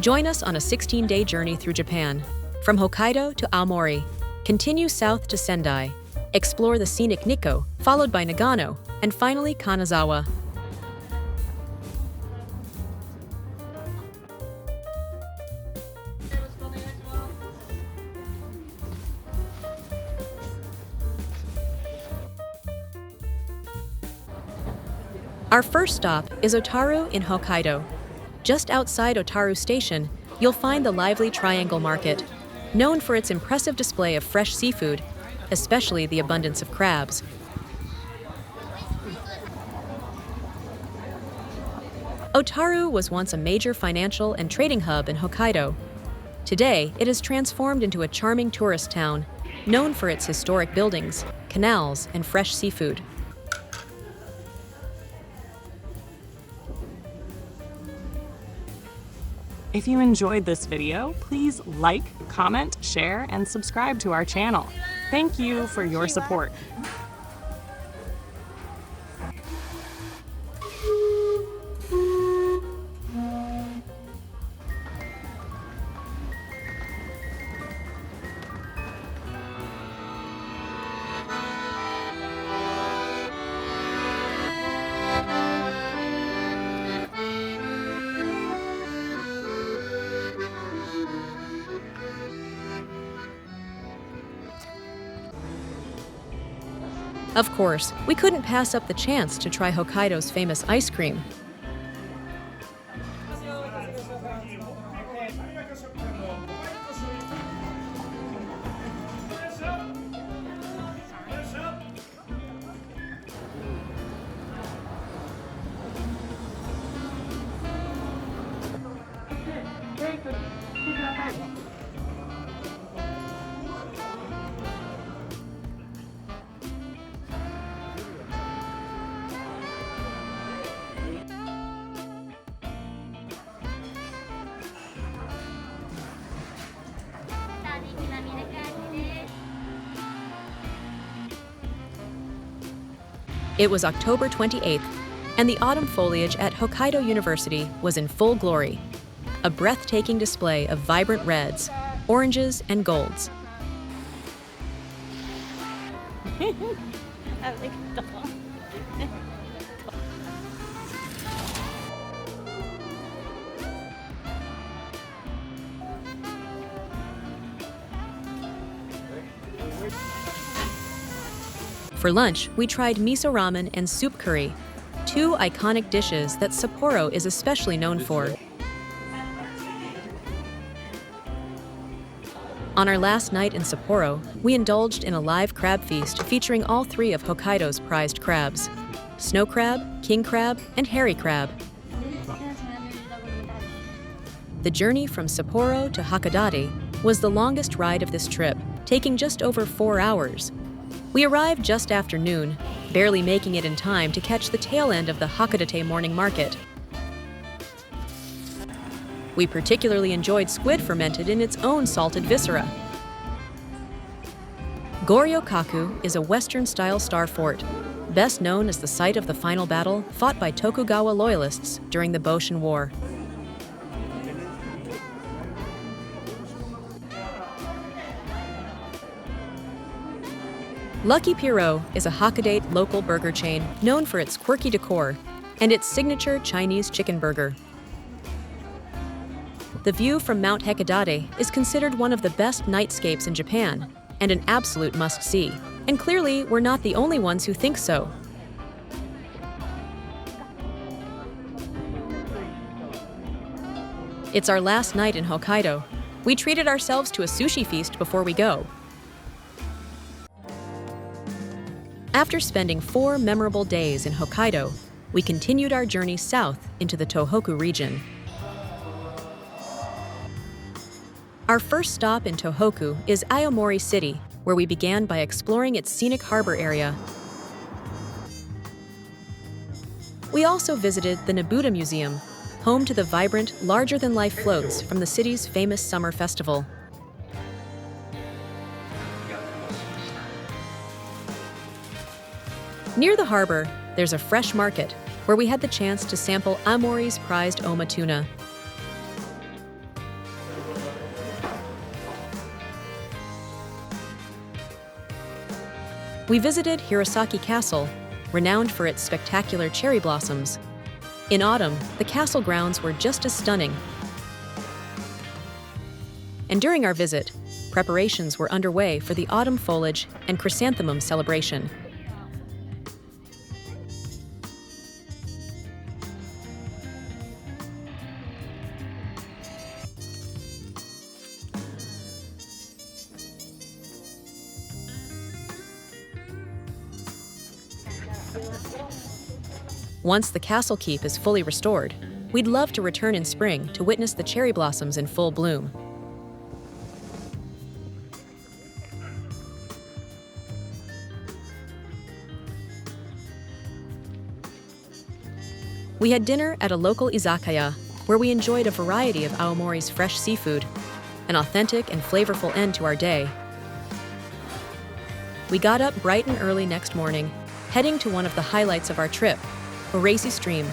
Join us on a 16-day journey through Japan. From Hokkaido to Aomori, continue south to Sendai, explore the scenic Nikko, followed by Nagano, and finally Kanazawa. Our first stop is Otaru in Hokkaido. Just outside Otaru Station, you'll find the lively Triangle Market, known for its impressive display of fresh seafood, especially the abundance of crabs. Otaru was once a major financial and trading hub in Hokkaido. Today, it has transformed into a charming tourist town, known for its historic buildings, canals, and fresh seafood. If you enjoyed this video, please like, comment, share, and subscribe to our channel. Thank you for your support. Of course, we couldn't pass up the chance to try Hokkaido's famous ice cream. It was October 28th, and the autumn foliage at Hokkaido University was in full glory. A breathtaking display of vibrant reds, oranges, and golds. For lunch, we tried miso ramen and soup curry, two iconic dishes that Sapporo is especially known for. On our last night in Sapporo, we indulged in a live crab feast featuring all three of Hokkaido's prized crabs: snow crab, king crab, and hairy crab. The journey from Sapporo to Hakodate was the longest ride of this trip, taking just over 4 hours. We arrived just after noon, barely making it in time to catch the tail end of the Hakodate morning market. We particularly enjoyed squid fermented in its own salted viscera. Goryokaku is a Western-style star fort, best known as the site of the final battle fought by Tokugawa loyalists during the Boshin War. Lucky Pierrot is a Hakodate local burger chain known for its quirky decor and its signature Chinese chicken burger. The view from Mount Hakodate is considered one of the best nightscapes in Japan and an absolute must-see. And clearly, we're not the only ones who think so. It's our last night in Hokkaido. We treated ourselves to a sushi feast before we go. After spending 4 memorable days in Hokkaido, we continued our journey south into the Tohoku region. Our first stop in Tohoku is Aomori City, where we began by exploring its scenic harbor area. We also visited the Nabuta Museum, home to the vibrant, larger-than-life floats from the city's famous summer festival. Near the harbor, there's a fresh market, where we had the chance to sample Aomori's prized Oma tuna. We visited Hirosaki Castle, renowned for its spectacular cherry blossoms. In autumn, the castle grounds were just as stunning. And during our visit, preparations were underway for the autumn foliage and chrysanthemum celebration. Once the castle keep is fully restored, we'd love to return in spring to witness the cherry blossoms in full bloom. We had dinner at a local izakaya, where we enjoyed a variety of Aomori's fresh seafood, an authentic and flavorful end to our day. We got up bright and early next morning, heading to one of the highlights of our trip, Oirase Stream.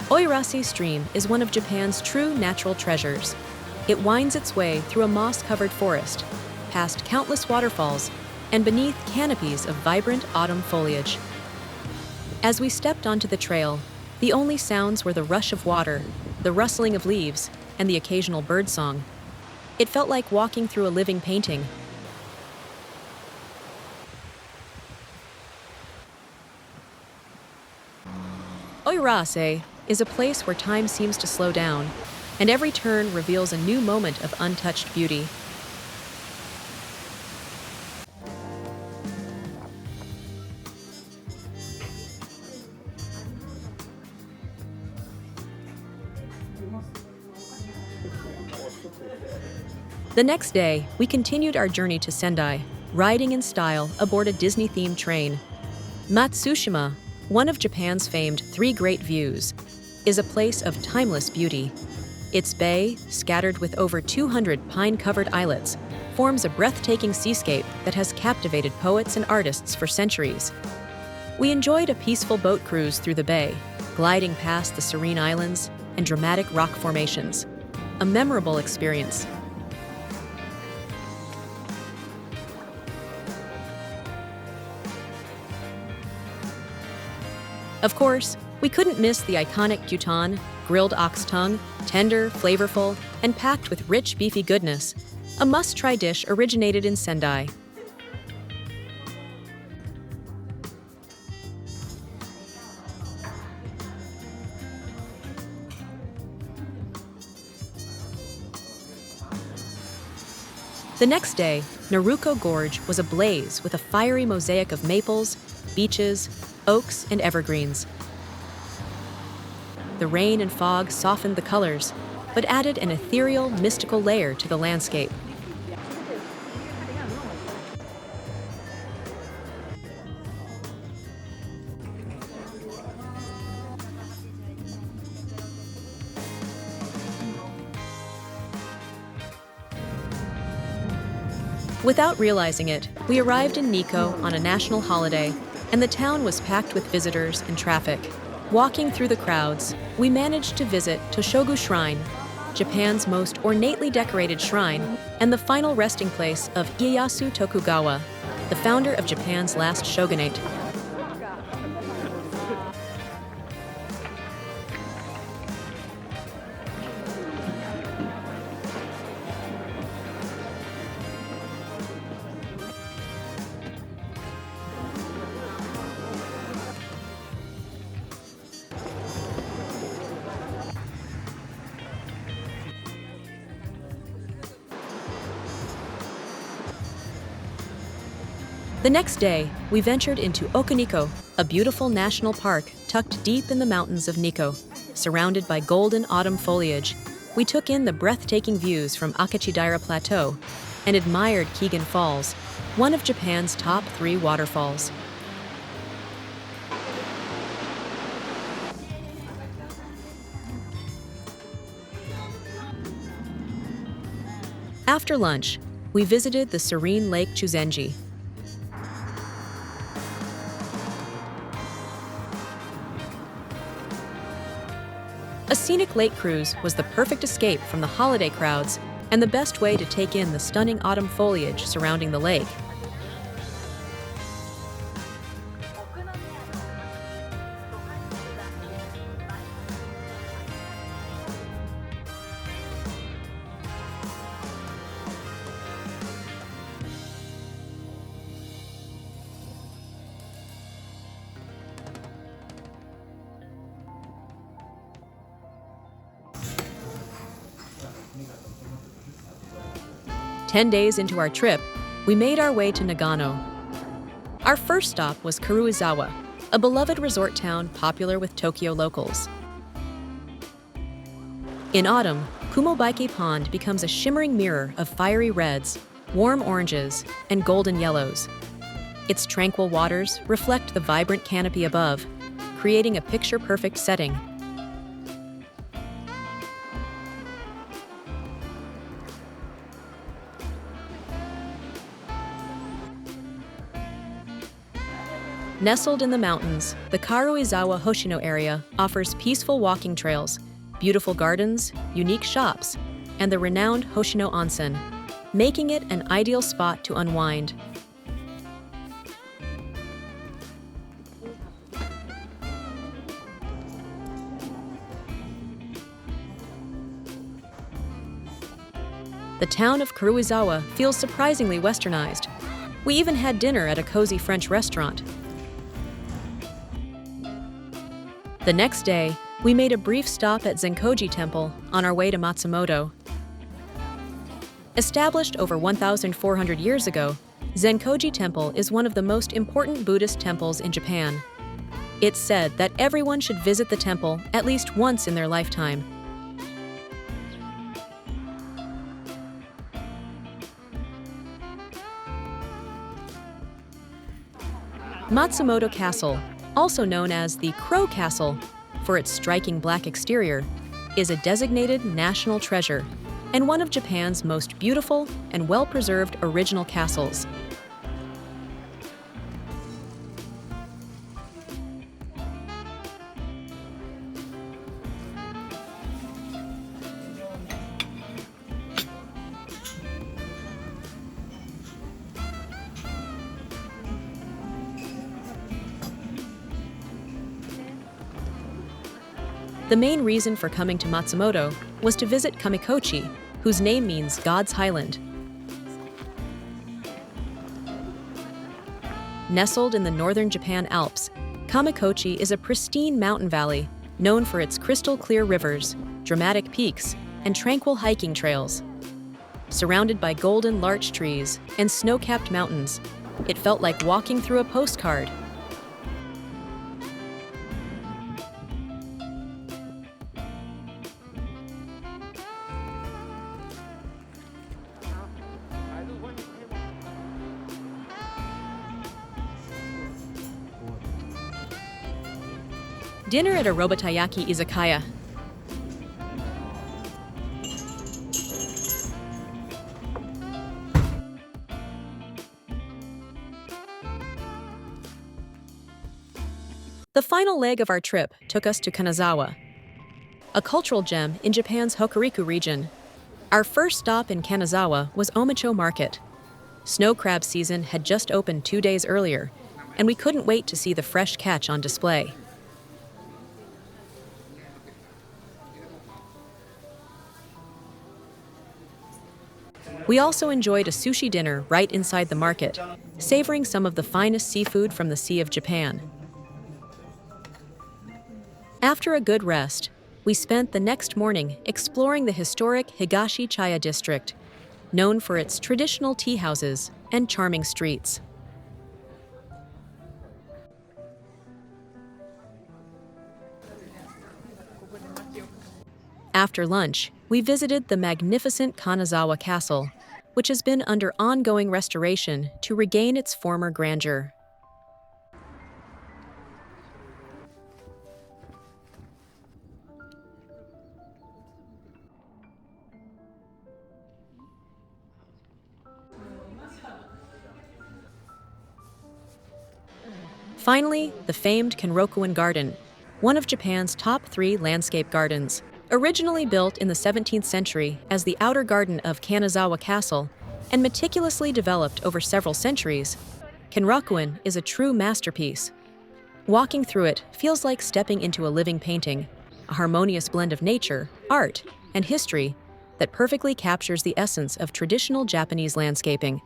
Oirase Stream is one of Japan's true natural treasures. It winds its way through a moss-covered forest, past countless waterfalls, and beneath canopies of vibrant autumn foliage. As we stepped onto the trail, the only sounds were the rush of water, the rustling of leaves, and the occasional birdsong. It felt like walking through a living painting. Oirase is a place where time seems to slow down, and every turn reveals a new moment of untouched beauty. The next day, we continued our journey to Sendai, riding in style aboard a Disney-themed train. Matsushima, one of Japan's famed three great views, is a place of timeless beauty. Its bay, scattered with over 200 pine-covered islets, forms a breathtaking seascape that has captivated poets and artists for centuries. We enjoyed a peaceful boat cruise through the bay, gliding past the serene islands and dramatic rock formations. A memorable experience. Of course, we couldn't miss the iconic gyutan, grilled ox tongue, tender, flavorful, and packed with rich beefy goodness. A must-try dish originated in Sendai. The next day, Naruko Gorge was ablaze with a fiery mosaic of maples, beeches, oaks, and evergreens. The rain and fog softened the colors, but added an ethereal, mystical layer to the landscape. Without realizing it, we arrived in Nikko on a national holiday, and the town was packed with visitors and traffic. Walking through the crowds, we managed to visit Toshogu Shrine, Japan's most ornately decorated shrine, and the final resting place of Ieyasu Tokugawa, the founder of Japan's last shogunate. The next day, we ventured into Okunikko, a beautiful national park tucked deep in the mountains of Nikko. Surrounded by golden autumn foliage, we took in the breathtaking views from Akachidaira Plateau and admired Kegon Falls, one of Japan's top 3 waterfalls. After lunch, we visited the serene Lake Chuzenji. A scenic lake cruise was the perfect escape from the holiday crowds and the best way to take in the stunning autumn foliage surrounding the lake. 10 days into our trip, we made our way to Nagano. Our first stop was Karuizawa, a beloved resort town popular with Tokyo locals. In autumn, Kumobaike Pond becomes a shimmering mirror of fiery reds, warm oranges, and golden yellows. Its tranquil waters reflect the vibrant canopy above, creating a picture-perfect setting. Nestled in the mountains, the Karuizawa Hoshino area offers peaceful walking trails, beautiful gardens, unique shops, and the renowned Hoshino Onsen, making it an ideal spot to unwind. The town of Karuizawa feels surprisingly westernized. We even had dinner at a cozy French restaurant. The next day, we made a brief stop at Zenkoji Temple on our way to Matsumoto. Established over 1,400 years ago, Zenkoji Temple is one of the most important Buddhist temples in Japan. It's said that everyone should visit the temple at least once in their lifetime. Matsumoto Castle, also known as the Crow Castle for its striking black exterior, is a designated national treasure and one of Japan's most beautiful and well-preserved original castles. The main reason for coming to Matsumoto was to visit Kamikochi, whose name means God's Highland. Nestled in the northern Japan Alps, Kamikochi is a pristine mountain valley known for its crystal-clear rivers, dramatic peaks, and tranquil hiking trails. Surrounded by golden larch trees and snow-capped mountains, it felt like walking through a postcard. Dinner at a Robotaiyaki izakaya. The final leg of our trip took us to Kanazawa, a cultural gem in Japan's Hokkaido region. Our first stop in Kanazawa was Omicho Market. Snow crab season had just opened 2 days earlier, and we couldn't wait to see the fresh catch on display. We also enjoyed a sushi dinner right inside the market, savoring some of the finest seafood from the Sea of Japan. After a good rest, we spent the next morning exploring the historic Higashi-Chaya district, known for its traditional tea houses and charming streets. After lunch, we visited the magnificent Kanazawa Castle, which has been under ongoing restoration to regain its former grandeur. Finally, the famed Kenrokuen Garden, one of Japan's top 3 landscape gardens. Originally built in the 17th century as the outer garden of Kanazawa Castle and meticulously developed over several centuries, Kenrokuen is a true masterpiece. Walking through it feels like stepping into a living painting, a harmonious blend of nature, art, and history that perfectly captures the essence of traditional Japanese landscaping.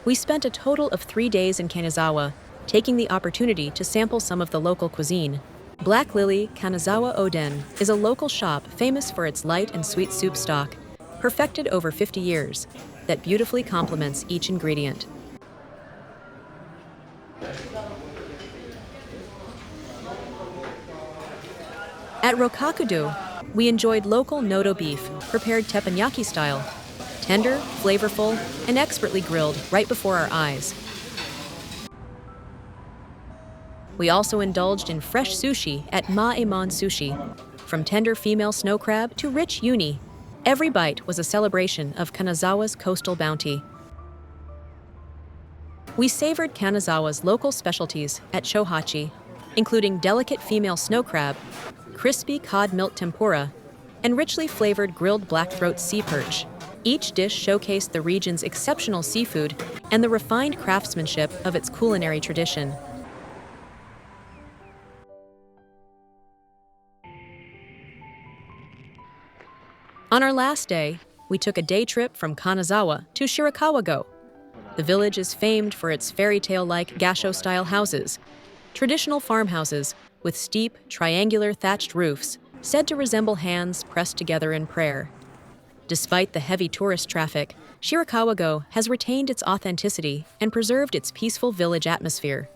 We spent a total of 3 days in Kanazawa, taking the opportunity to sample some of the local cuisine. Black Lily Kanazawa Oden is a local shop famous for its light and sweet soup stock, perfected over 50 years, that beautifully complements each ingredient. At Rokakudo, we enjoyed local Noto beef, prepared teppanyaki style, tender, flavorful, and expertly grilled right before our eyes. We also indulged in fresh sushi at Maemon Sushi. From tender female snow crab to rich uni, every bite was a celebration of Kanazawa's coastal bounty. We savored Kanazawa's local specialties at Shohachi, including delicate female snow crab, crispy cod milk tempura, and richly flavored grilled blackthroat sea perch. Each dish showcased the region's exceptional seafood and the refined craftsmanship of its culinary tradition. On our last day, we took a day trip from Kanazawa to Shirakawa-go. The village is famed for its fairy tale-like gasho-style houses, traditional farmhouses with steep, triangular thatched roofs said to resemble hands pressed together in prayer. Despite the heavy tourist traffic, Shirakawa-go has retained its authenticity and preserved its peaceful village atmosphere.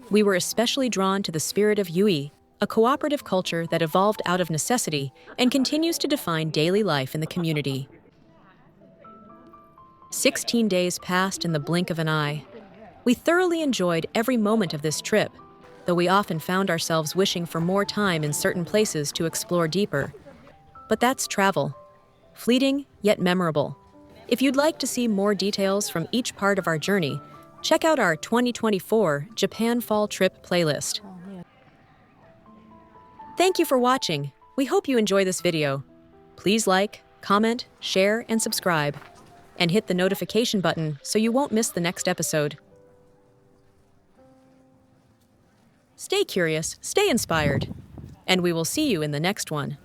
We were especially drawn to the spirit of Yui, a cooperative culture that evolved out of necessity and continues to define daily life in the community. 16 days passed in the blink of an eye. We thoroughly enjoyed every moment of this trip, though we often found ourselves wishing for more time in certain places to explore deeper. But that's travel. Fleeting, yet memorable. If you'd like to see more details from each part of our journey, check out our 2024 Japan Fall Trip playlist. Thank you for watching. We hope you enjoy this video. Please like, comment, share, and subscribe. And hit the notification button so you won't miss the next episode. Stay curious, stay inspired, and we will see you in the next one.